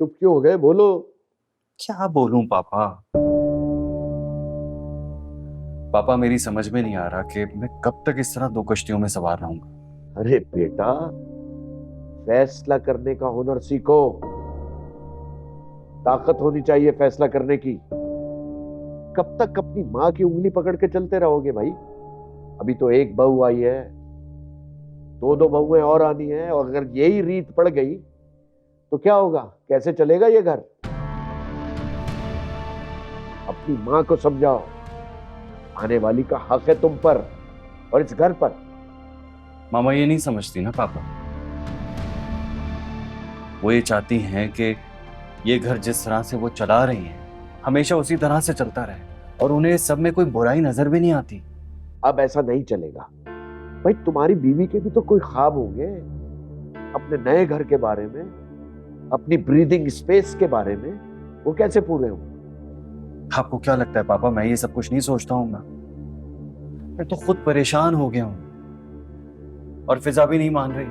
चुप क्यों हो गए? बोलो। क्या बोलूं पापा? पापा मेरी समझ में नहीं आ रहा कि मैं कब तक इस तरह दो कश्तियों में सवार रहूंगा। अरे बेटा, फैसला करने का हुनर सीखो। ताकत होनी चाहिए फैसला करने की। कब तक अपनी माँ की उंगली पकड़ के चलते रहोगे भाई? अभी तो एक बहू आई है, दो दो बहुएं और आनी है, और अगर यही रीत पड़ गई तो क्या होगा? कैसे चलेगा ये घर? अपनी माँ को समझाओ, आने वाली का हक है तुम पर और इस घर पर। मामा ये नहीं समझती ना पापा। वो ये चाहती हैं कि ये घर जिस तरह से वो चला रही हैं हमेशा उसी तरह से चलता रहे, और उन्हें सब में कोई बुराई नजर भी नहीं आती। अब ऐसा नहीं चलेगा भाई। तुम्हारी बीवी के भी तो कोई ख्वाब होंगे, अपने नए घर के बारे में, अपनी ब्रीदिंग स्पेस के बारे में। वो कैसे पूरे होंगे? आपको क्या लगता है पापा मैं ये सब कुछ नहीं सोचता हूँ? मैं तो खुद परेशान हो गया हूँ। और फिजा भी नहीं मान रही।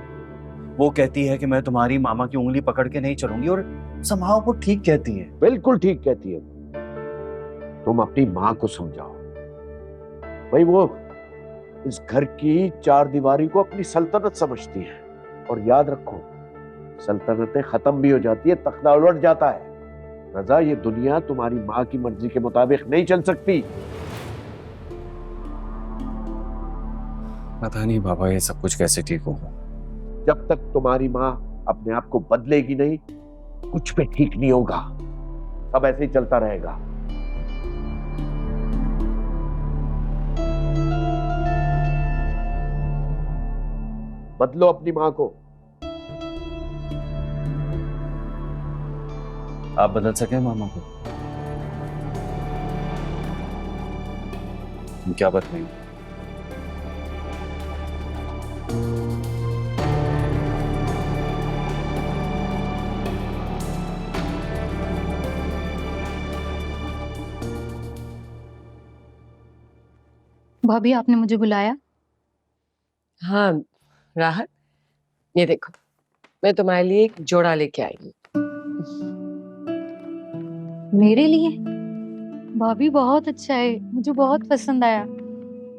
वो कहती है कि मैं तुम्हारी मामा की उंगली पकड़ के नहीं चलूंगी, और संभाव वो ठीक कहती है। बिल्कुल ठीक कहती है। तुम अपनी माँ को समझाओ भाई। वो इस घर की चार दीवारी को अपनी सल्तनत समझती है, और याद रखो, सल्तनतें खत्म भी हो जाती है, तख्ता उलट जाता है। रजा, ये दुनिया तुम्हारी माँ की मर्जी के मुताबिक नहीं चल सकती। पता नहीं पापा ये सब कुछ कैसे ठीक होगा। जब तक तुम्हारी माँ अपने आप को बदलेगी नहीं, कुछ भी ठीक नहीं होगा। सब ऐसे ही चलता रहेगा। बदलो अपनी माँ को। आप बदल सके मामा को? तुम क्या बदलेंगे? भाभी, आपने मुझे बुलाया? हाँ राहत, ये देखो, मैं तुम्हारे लिए एक जोड़ा लेके आई हूँ। मेरे लिए? भाभी बहुत अच्छा है, मुझे बहुत पसंद आया।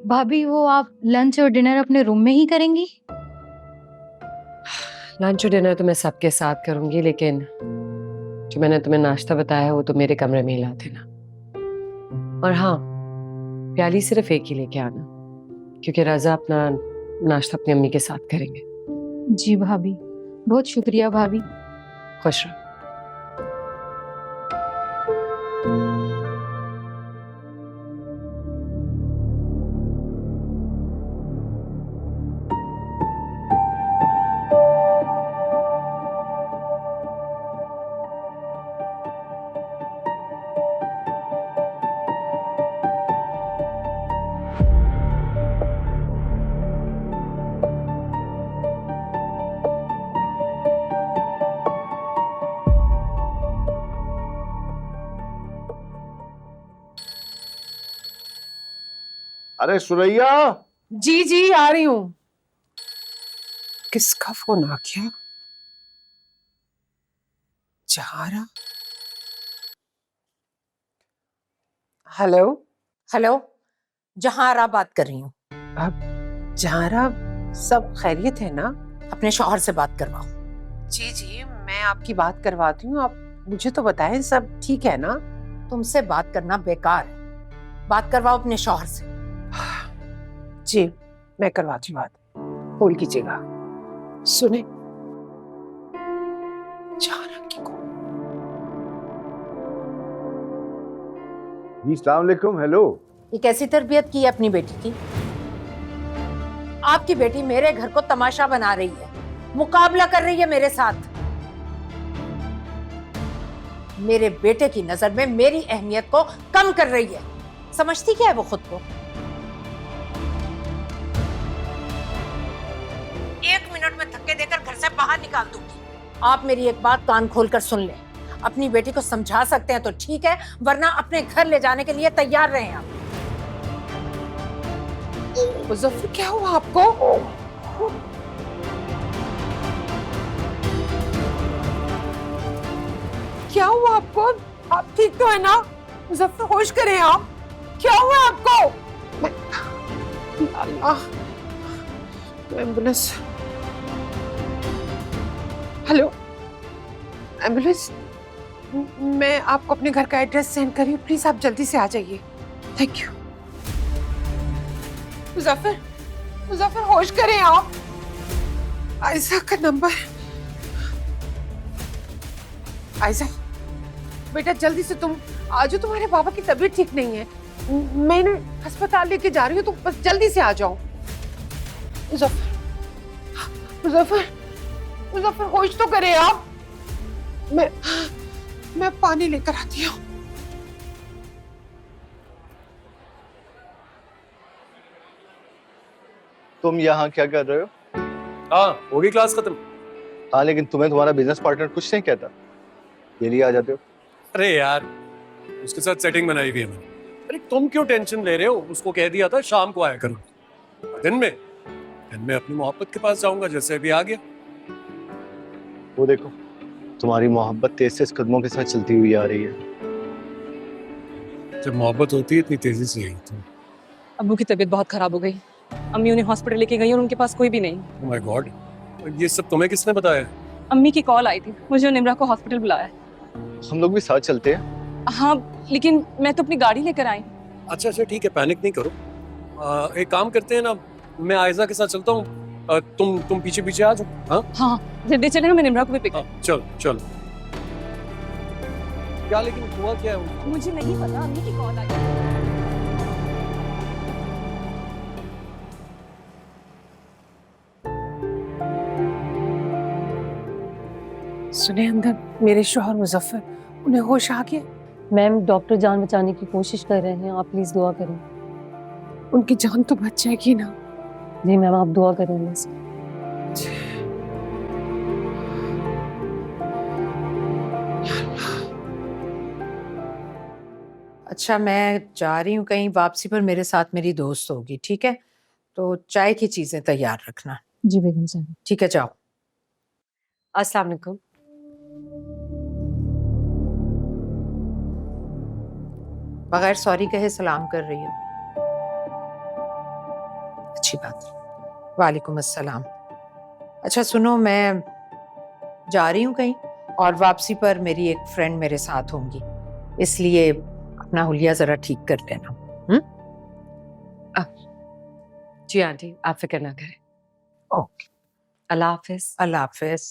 भाभी, वो आप लंच और डिनर अपने रूम में ही करेंगी? लंच और डिनर तो मैं सबके साथ करूंगी, लेकिन जो मैंने तुम्हें नाश्ता बताया है वो तो मेरे कमरे में ही ला देना। और हाँ, प्याली सिर्फ एक ही लेके आना, क्योंकि रजा अपना नाश्ता अपनी अम्मी के साथ करेंगे। जी भाभी, बहुत शुक्रिया भाभी। खुश रहो। अरे सुरैया! जी जी आ रही हूँ। किसका फोन आ गया? जहारा? हेलो हेलो, जहारा बात कर रही हूँ। अब जहारा, सब खैरियत है ना? अपने शौहर से बात करवाओ। जी जी मैं आपकी बात करवाती हूँ, आप मुझे तो बताएं सब ठीक है ना? तुमसे बात करना बेकार है, बात करवाओ अपने शौहर से। जी मैं करवाती हूँ बात, होल्ड कीजिएगा। सुने, जहारा की कॉल। जी अस्सलाम वालेकुम। हेलो। ये कैसी तरबियत की है अपनी बेटी की? आपकी बेटी मेरे घर को तमाशा बना रही है, मुकाबला कर रही है मेरे साथ। मेरे बेटे की नजर में मेरी अहमियत को कम कर रही है। समझती क्या है वो खुद को? 1 मिनट में धक्के देकर घर से बाहर निकाल दूंगी। आप मेरी एक बात कान खोलकर सुन लें। अपनी बेटी को समझा सकते हैं तो ठीक है, वरना अपने घर ले जाने के लिए तैयार रहें आप। मुजफ्फर क्या हुआ आपको? क्या हुआ आपको? आप ठीक तो है ना? मुजफ्फर, होश करें आप। क्या हुआ आपको? अल्लाह, एम्बुलेंस। हेलो एम्बुलेंस, मैं आपको अपने घर का एड्रेस सेंड कर रही हूँ, प्लीज आप जल्दी से आ जाइए। Thank you. मुजफ्फर, मुजफ्फर होश करें आप। आयशा का नंबर। आयशा बेटा जल्दी से तुम आ जाओ, तुम्हारे बाबा की तबीयत ठीक नहीं है, मैं इन्हें अस्पताल लेके जा रही हूँ, तुम बस जल्दी से आ जाओ। मुजफ्फर, मुजफ्फर, मुजफ्फर होश तो करें आप। मैं पानी लेकर आती हूँ। तुम यहाँ क्या कर रहे हो? हाँ, होगी क्लास खत्म। हाँ, लेकिन तुम्हें तुम्हारा बिजनेस पार्टनर कुछ नहीं कहता, ये लिए आ जाते हो। अरे यार, उसके साथ सेटिंग बनाई हुई है मैंने। अरे तुम क्यों टेंशन ले रहे हो? उसको कह दिया था शाम को आया करो। दिन में अपनी मोहब्बत के पास जाऊंगा, जैसे अभी आ गया। वो देखो, तुम्हारी मोहब्बत तेज कदमों के साथ चलती हुई आ रही है। जब मोहब्बत होती है इतनी तेजी से ही तो। अब्बू की तबीयत बहुत खराब हो गई, अम्मी उन्हें हॉस्पिटल लेके गई और उनके पास कोई भी नहीं। ओह माय गॉड, ये सब तुम्हें किसने बताया? अम्मी की कॉल आई थी, मुझे और निम्रा को हॉस्पिटल बुलाया है। हम लोग भी साथ चलते हैं। हाँ, लेकिन मैं तो अपनी गाड़ी लेकर आई। अच्छा ठीक है, पैनिक नहीं करो। एक काम करते हैं ना, मैं आयजा के साथ चलता हूँ, तुम पीछे पीछे आ जाओ। हाँ हाँ जल्दी चले, मैं निम्रा को भी पिक। चलो चलो। क्या लेकिन हुआ क्या है? मुझे नहीं पता, अम्मी की कॉल आई। सुने अंदर, मेरे शौहर मुजफ्फर, उन्हें होश आ गया। मैम डॉक्टर जान बचाने की कोशिश कर रहे हैं, आप प्लीज दुआ करें। उनकी जान तो बच जाएगी ना? जी मैम, आप दुआ करें बस। अच्छा, मैं जा रही हूँ कहीं, वापसी पर मेरे साथ मेरी दोस्त होगी, ठीक है? तो चाय की चीजें तैयार रखना। जी बेगम साहब। ठीक है, जाओ। अस्सलाम वालेकुम। बगैर सॉरी कहे सलाम कर रही हो, अच्छी बात। वालेकुम अस्सलाम। अच्छा सुनो, मैं जा रही हूँ कहीं और वापसी पर मेरी एक फ्रेंड मेरे साथ होंगी, इसलिए अपना हुलिया जरा ठीक कर लेना। जी आंटी, आप फिक्र ना करें। ओके, अल्लाह हाफिज। अल्लाह हाफिज।